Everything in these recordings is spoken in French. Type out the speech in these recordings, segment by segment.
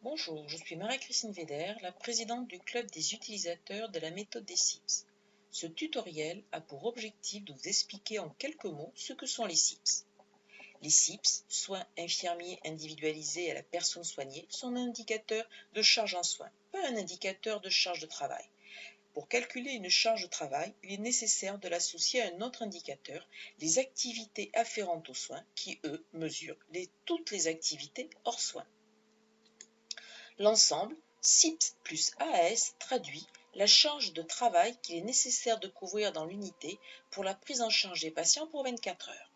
Bonjour, je suis Marie-Christine Véder, la présidente du club des utilisateurs de la méthode des SIPS. Ce tutoriel a pour objectif de vous expliquer en quelques mots ce que sont les SIPS. Les SIPS, soins infirmiers individualisés à la personne soignée, sont un indicateur de charge en soins, pas un indicateur de charge de travail. Pour calculer une charge de travail, il est nécessaire de l'associer à un autre indicateur, les activités afférentes aux soins, qui, eux, mesurent toutes les activités hors soins. L'ensemble SIPS plus AAS traduit la charge de travail qu'il est nécessaire de couvrir dans l'unité pour la prise en charge des patients pour 24 heures.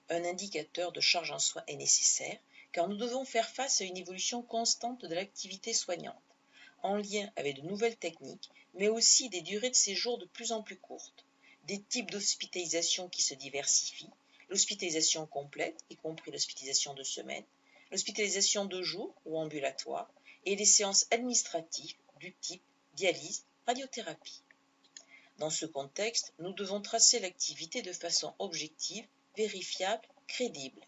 Un indicateur de charge en soins est nécessaire car nous devons faire face à une évolution constante de l'activité soignante, en lien avec de nouvelles techniques, mais aussi des durées de séjour de plus en plus courtes, des types d'hospitalisation qui se diversifient, l'hospitalisation complète, y compris l'hospitalisation de semaine, l'hospitalisation de jour ou ambulatoire, et les séances administratives du type dialyse, radiothérapie. Dans ce contexte, nous devons tracer l'activité de façon objective, vérifiable, crédible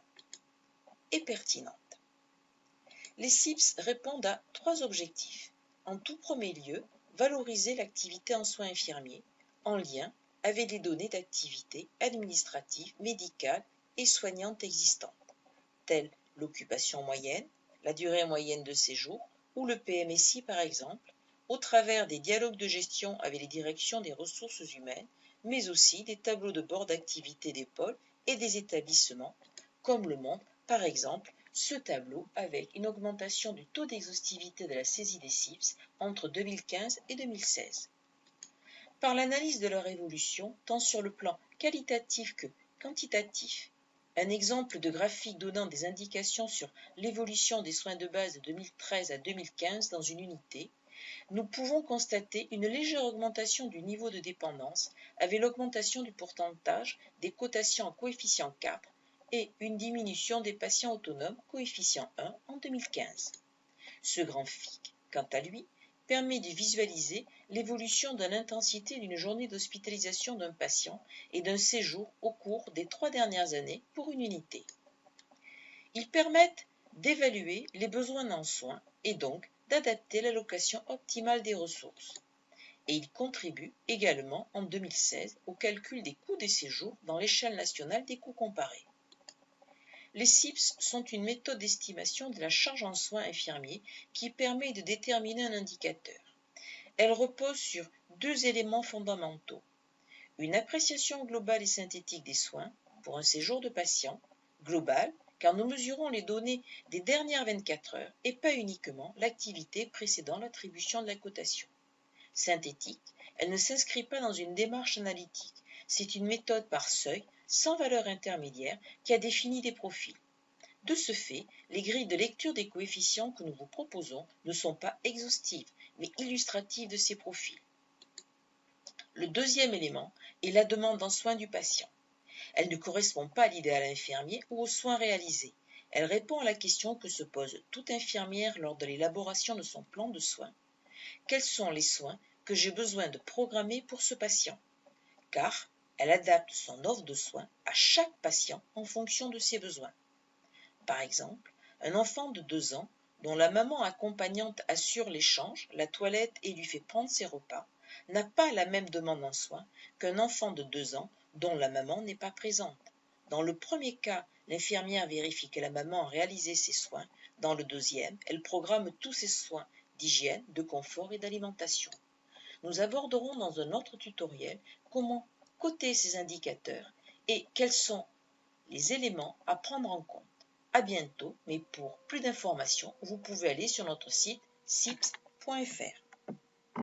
et pertinente. Les SIPS répondent à 3 objectifs. En tout premier lieu, valoriser l'activité en soins infirmiers en lien avec les données d'activité administrative, médicale et soignante existantes, telles l'occupation moyenne, la durée moyenne de séjour ou le PMSI par exemple, au travers des dialogues de gestion avec les directions des ressources humaines, mais aussi des tableaux de bord d'activité des pôles et des établissements, comme le montre par exemple ce tableau avec une augmentation du taux d'exhaustivité de la saisie des SIPS entre 2015 et 2016. Par l'analyse de leur évolution, tant sur le plan qualitatif que quantitatif, un exemple de graphique donnant des indications sur l'évolution des soins de base de 2013 à 2015 dans une unité, nous pouvons constater une légère augmentation du niveau de dépendance avec l'augmentation du pourcentage des cotations en coefficient 4 et une diminution des patients autonomes coefficient 1 en 2015. Ce graphique, quant à lui, permet de visualiser l'évolution de l'intensité d'une journée d'hospitalisation d'un patient et d'un séjour au cours des 3 dernières années pour une unité. Ils permettent d'évaluer les besoins en soins et donc d'adapter l'allocation optimale des ressources. Et ils contribuent également en 2016 au calcul des coûts des séjours dans l'échelle nationale des coûts comparés. Les SIPS sont une méthode d'estimation de la charge en soins infirmiers qui permet de déterminer un indicateur. Elle repose sur 2 éléments fondamentaux. Une appréciation globale et synthétique des soins pour un séjour de patient, global, car nous mesurons les données des dernières 24 heures et pas uniquement l'activité précédant l'attribution de la cotation. Synthétique, elle ne s'inscrit pas dans une démarche analytique, c'est une méthode par seuil, sans valeur intermédiaire, qui a défini des profils. De ce fait, les grilles de lecture des coefficients que nous vous proposons ne sont pas exhaustives, mais illustratives de ces profils. Le deuxième élément est la demande en soins du patient. Elle ne correspond pas à l'idéal infirmier ou aux soins réalisés. Elle répond à la question que se pose toute infirmière lors de l'élaboration de son plan de soins. Quels sont les soins que j'ai besoin de programmer pour ce patient? Car elle adapte son offre de soins à chaque patient en fonction de ses besoins. Par exemple, un enfant de 2 ans dont la maman accompagnante assure l'échange, la toilette et lui fait prendre ses repas, n'a pas la même demande en soins qu'un enfant de 2 ans dont la maman n'est pas présente. Dans le premier cas, l'infirmière vérifie que la maman a réalisé ses soins. Dans le deuxième, elle programme tous ses soins d'hygiène, de confort et d'alimentation. Nous aborderons dans un autre tutoriel comment coter ces indicateurs et quels sont les éléments à prendre en compte. À bientôt, mais pour plus d'informations, vous pouvez aller sur notre site sips.fr.